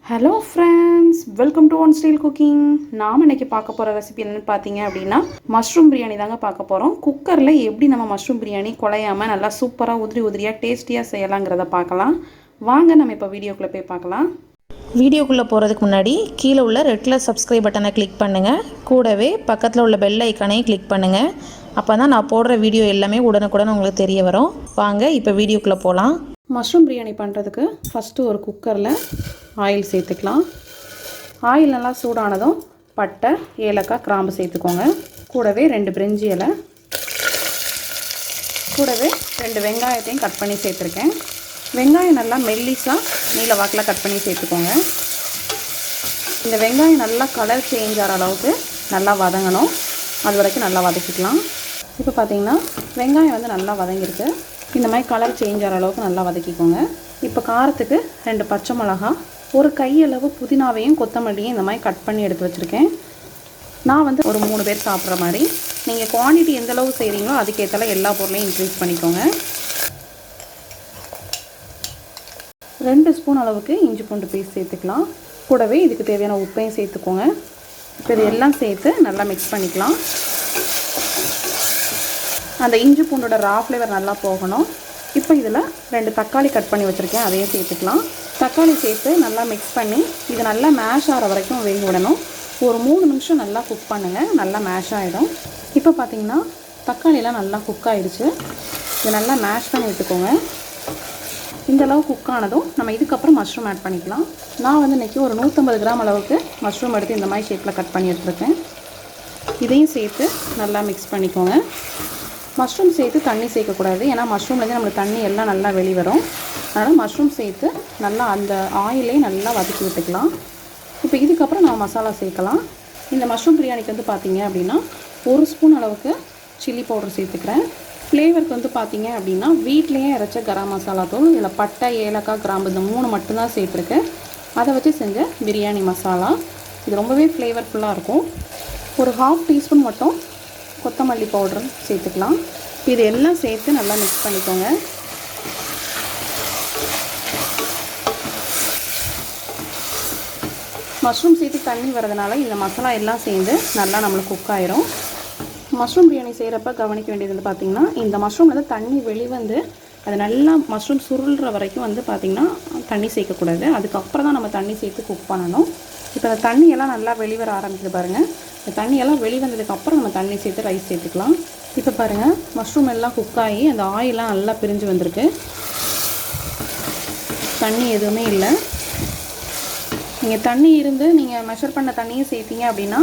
Hello friends, welcome to one style cooking. நாம் இன்றைக்கி பார்க்க போகிற ரெசிபி என்னென்னு பார்த்தீங்க அப்படின்னா மஷ்ரூம் பிரியாணி தாங்க பார்க்க போகிறோம். குக்கரில் எப்படி நம்ம மஷ்ரூம் பிரியாணி குலையாமல் நல்லா சூப்பராக உதிரியாக டேஸ்டியாக செய்யலாங்கிறத பார்க்கலாம். வாங்க நம்ம இப்போ வீடியோக்குள்ளே போய் பார்க்கலாம். வீடியோக்குள்ளே போகிறதுக்கு முன்னாடி கீழே உள்ள ரெட் கலர் சப்ஸ்கிரைப் பட்டனை கிளிக் பண்ணுங்கள். கூடவே பக்கத்தில் உள்ள பெல் ஐக்கானையும் கிளிக் பண்ணுங்கள். அப்போ தான் நான் போடுற வீடியோ எல்லாமே உடனுக்குடன் உங்களுக்கு தெரிய வரும். வாங்க இப்போ வீடியோக்குள்ளே போகலாம். மஷ்ரூம் பிரியாணி பண்ணுறதுக்கு ஃபஸ்ட்டு ஒரு குக்கரில் ஆயில் சேர்த்துக்கலாம். ஆயில் நல்லா சூடானதும் பட்டை, ஏலக்காய், கிராம்பு சேர்த்துக்கோங்க. கூடவே 2 பிரிஞ்சி இலை, கூடவே 2 வெங்காயத்தையும் கட் பண்ணி சேர்த்துருக்கேன். வெங்காயம் நல்லா மெல்லிஸாக நீல வாக்கில் கட் பண்ணி சேர்த்துக்கோங்க. இந்த வெங்காயம் நல்லா கலர் சேஞ்ச் ஆகிற அளவுக்கு நல்லா வதங்கணும். அது வரைக்கும் நல்லா வதக்கிக்கலாம். இப்போ பார்த்திங்கன்னா வெங்காயம் வந்து நல்லா வதங்கிருக்கு. இந்த மாதிரி கலர் சேஞ்ச் ஆகிற அளவுக்கு நல்லா வதக்கிக்கோங்க. இப்போ காரத்துக்கு 2 பச்சை மிளகா, ஒரு கையளவு புதினாவையும் கொத்தமல்லியும் இந்த மாதிரி கட் பண்ணி எடுத்து வச்சுருக்கேன். நான் வந்து ஒரு 3 பேர் சாப்பிட்ற மாதிரி. நீங்கள் குவான்டிட்டி எந்த அளவு செய்கிறீங்களோ அதுக்கேற்றால எல்லா பொருளையும் இன்க்ரீஸ் பண்ணிக்கோங்க. 2 ஸ்பூன் அளவுக்கு இஞ்சி பூண்டு பேஸ்ட் சேர்த்துக்கலாம். கூடவே இதுக்கு தேவையான உப்பையும் சேர்த்துக்கோங்க. இப்போ இது எல்லாம் சேர்த்து நல்லா மிக்ஸ் பண்ணிக்கலாம். அந்த இஞ்சி பூண்டோட ரா ஃப்ளேவர் நல்லா போகணும். இப்போ இதில் 2 தக்காளி கட் பண்ணி வச்சுருக்கேன், அதையும் சேர்த்துக்கலாம். தக்காளி சேர்த்து நல்லா மிக்ஸ் பண்ணி இது நல்லா மேஷ் ஆகிற வரைக்கும் வேக விடணும். ஒரு 3 நிமிஷம் நல்லா குக் பண்ணுங்கள், நல்லா மேஷ் ஆகிடும். இப்போ பார்த்திங்கன்னா தக்காளியெலாம் நல்லா குக் ஆகிடுச்சு. இதை நல்லா மேஷ் பண்ணி விட்டுக்கோங்க. இந்தளவு குக் ஆனதும் நம்ம இதுக்கப்புறம் மஷ்ரூம் ஆட் பண்ணிக்கலாம். நான் வந்து இன்றைக்கி ஒரு 150 கிராம் அளவுக்கு மஷ்ரூம் எடுத்து இந்த மாதிரி ஷேப்பில் கட் பண்ணி எடுத்துருக்கேன். இதையும் சேர்த்து நல்லா மிக்ஸ் பண்ணிக்கோங்க. மஷ்ரூம் சேர்த்து தண்ணி சேர்க்கக்கூடாது, ஏன்னா மஷ்ரூம்லேருந்து நம்மளுக்கு தண்ணி எல்லாம் நல்லா வெளிவரும். அதனால் மஷ்ரூம் சேர்த்து நல்லா அந்த ஆயிலே நல்லா வதக்கி விட்டுக்கலாம். இப்போ இதுக்கப்புறம் நம்ம மசாலா சேர்க்கலாம். இந்த மஷ்ரூம் பிரியாணிக்கு வந்து பார்த்திங்க அப்படின்னா 1 ஸ்பூன் அளவுக்கு சில்லி பவுடர் சேர்த்துக்கிறேன். ஃப்ளேவருக்கு வந்து பார்த்திங்க அப்படின்னா வீட்லேயே அரைச்ச கரம் மசாலா தூள், இதில் பட்டை, ஏலக்காய், கிராம்பு இந்த 3 மட்டும்தான் சேர்த்துருக்கேன். அதை வச்சு செஞ்ச பிரியாணி மசாலா. இது ரொம்பவே ஃப்ளேவர்ஃபுல்லாக இருக்கும். ஒரு 1/2 டீஸ்பூன் மட்டும் கொத்தமல்லி பவுடர் சேர்த்துக்கலாம். இது எல்லாம் சேர்த்து நல்லா மிக்ஸ் பண்ணிக்கோங்க. மஷ்ரூம் சேர்த்து தண்ணி வரதுனால இந்த மசாலா எல்லாம் சேர்ந்து நல்லா நம்மளுக்கு குக் ஆயிரும். மஷ்ரூம் பிரியாணி செய்கிறப்ப கவனிக்க வேண்டியது வந்து பார்த்திங்கன்னா இந்த மஷ்ரூம்லேருந்து தண்ணி வெளிவந்து அது நல்லா மஷ்ரூம் சுருள்ற வரைக்கும் வந்து பார்த்திங்கன்னா தண்ணி சேர்க்கக்கூடாது. அதுக்கப்புறம் தான் நம்ம தண்ணி சேர்த்து குக் பண்ணணும். இப்போ அந்த தண்ணியெல்லாம் நல்லா வெளிவர ஆரம்பிக்குது பாருங்கள். இந்த தண்ணியெல்லாம் வெளிவந்ததுக்கப்புறம் நம்ம தண்ணி சேர்த்து ரைஸ் சேர்த்துக்கலாம். இப்போ பாருங்கள், மஷ்ரூம் எல்லாம் குக் ஆகி அந்த ஆயிலெலாம் நல்லா பிரிஞ்சு வந்திருக்கு. தண்ணி எதுவுமே இல்லை. நீங்கள் தண்ணி இருந்து நீங்கள் மெஷர் பண்ண தண்ணியை சேர்த்திங்க அப்படின்னா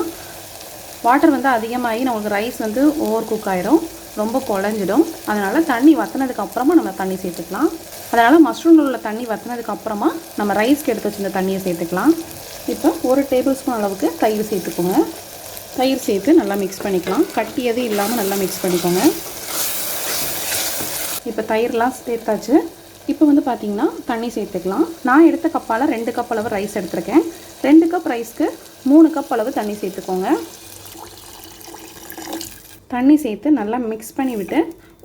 வாட்டர் வந்து அதிகமாகி நமக்கு ரைஸ் வந்து ஓவர் குக் ஆகிரும், ரொம்ப குழஞ்சிடும். அதனால் தண்ணி வற்றினதுக்கப்புறமா நம்ம தண்ணி சேர்த்துக்கலாம். அதனால் மஷ்ரூமில் உள்ள தண்ணி வற்றினதுக்கப்புறமா நம்ம ரைஸ்க்கு எடுத்து வச்சுருந்த தண்ணியை சேர்த்துக்கலாம். இப்போ 1 டேபிள் ஸ்பூன் அளவுக்கு தயிர் சேர்த்துக்கோங்க. தயிர் சேர்த்து நல்லா மிக்ஸ் பண்ணிக்கலாம். கட்டியது இல்லாமல் நல்லா மிக்ஸ் பண்ணிக்கோங்க. இப்போ தயிர்லாம் சேர்த்தாச்சு. இப்போ வந்து பார்த்திங்கன்னா தண்ணி சேர்த்துக்கலாம். நான் எடுத்த கப்பால் 2 கப் அளவு ரைஸ் எடுத்திருக்கேன். 2 கப் ரைஸ்க்கு 3 கப் அளவு தண்ணி சேர்த்துக்கோங்க. தண்ணி சேர்த்து நல்லா மிக்ஸ் பண்ணி விட்டு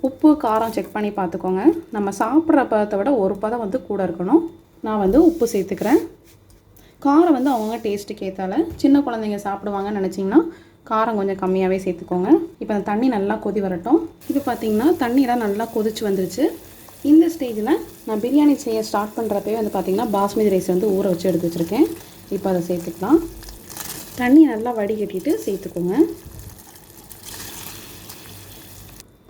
உப்பு காரம் செக் பண்ணி பார்த்துக்கோங்க. நம்ம சாப்பிட்ற பதத்தை விட ஒரு பதம் வந்து கூட இருக்கணும். நான் வந்து உப்பு சேர்த்துக்கிறேன். காரம் வந்து அவங்க டேஸ்ட்டுக்கு ஏற்றால, சின்ன குழந்தைங்க சாப்பிடுவாங்கன்னு நினச்சிங்கன்னா காரம் கொஞ்சம் கம்மியாகவே சேர்த்துக்கோங்க. இப்போ அந்த தண்ணி நல்லா கொதி வரட்டும். இப்போ பார்த்திங்கன்னா தண்ணியெலாம் நல்லா கொதிச்சு வந்துருச்சு. இந்த ஸ்டேஜில் நான் பிரியாணி செய்ய ஸ்டார்ட் பண்ணுறப்பவே வந்து பார்த்திங்கன்னா பாஸ்மதி ரைஸ் வந்து ஊற வச்சு எடுத்து வச்சுருக்கேன். இப்போ அதை சேர்த்துக்கலாம். தண்ணி நல்லா வடிகட்டிட்டு சேர்த்துக்கோங்க.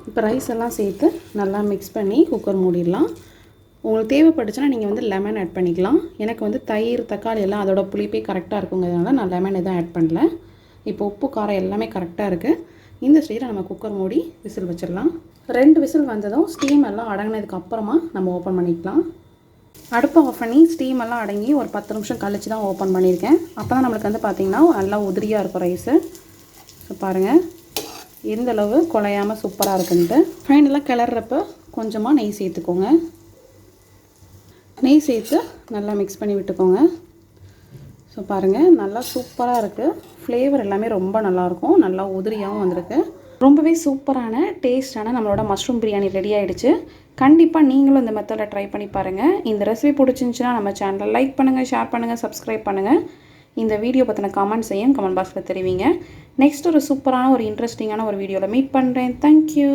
இப்போ ரைஸ் எல்லாம் சேர்த்து நல்லா மிக்ஸ் பண்ணி குக்கர் மூடிடலாம். உங்களுக்கு தேவைப்பட்டுச்சுன்னா நீங்கள் வந்து லெமன் ஆட் பண்ணிக்கலாம். எனக்கு வந்து தயிர், தக்காளி எல்லாம் அதோட புளிப்பே கரெக்டாக இருக்குங்கிறதுனால நான் லெமன் எதுவும் ஆட் பண்ணல. இப்போ உப்பு காரம் எல்லாமே கரெக்டாக இருக்குது. இந்த ஸ்டேஜில் நம்ம குக்கர் மூடி விசில் வச்சிடலாம். 2 விசில் வந்ததும் ஸ்டீம் எல்லாம் அடங்கினதுக்கு அப்புறமா நம்ம ஓப்பன் பண்ணிக்கலாம். அடுப்பை ஆஃப் பண்ணி ஸ்டீம் எல்லாம் அடங்கி ஒரு 10 நிமிஷம் கழிச்சு தான் ஓப்பன் பண்ணியிருக்கேன். அப்போ தான் நம்மளுக்கு வந்து பார்த்திங்கன்னா நல்லா உதிரியாக இருக்கும் ரைஸு. ஸோ பாருங்கள் எந்தளவு குலையாமல் சூப்பராக இருக்குன்ட்டு. ஃபைனலாக கிளறப்ப கொஞ்சமாக நெய் சேர்த்துக்கோங்க. நெய் சேர்த்து நல்லா மிக்ஸ் பண்ணி விட்டுக்கோங்க. ஸோ பாருங்கள் நல்லா சூப்பராக இருக்குது. ஃப்ளேவர் எல்லாமே ரொம்ப நல்லாயிருக்கும், நல்லா உதிரியாகவும் வந்திருக்கு. ரொம்பவே சூப்பரான டேஸ்டான நம்மளோட மஷ்ரூம் பிரியாணி ரெடி ஆகிடுச்சு. கண்டிப்பாக நீங்களும் இந்த மெத்தடை ட்ரை பண்ணி பாருங்கள். இந்த ரெசிபி பிடிச்சிருந்துச்சுன்னா நம்ம சேனலை லைக் பண்ணுங்கள், ஷேர் பண்ணுங்கள், சப்ஸ்கிரைப் பண்ணுங்கள். இந்த வீடியோ பற்றின கமெண்ட்ஸையும் கமெண்ட் பாக்ஸில் தெரிவிங்க. நெக்ஸ்ட் ஒரு சூப்பரான ஒரு இன்ட்ரெஸ்டிங்கான ஒரு வீடியோவில் மீட் பண்ணுறேன். தேங்க்யூ.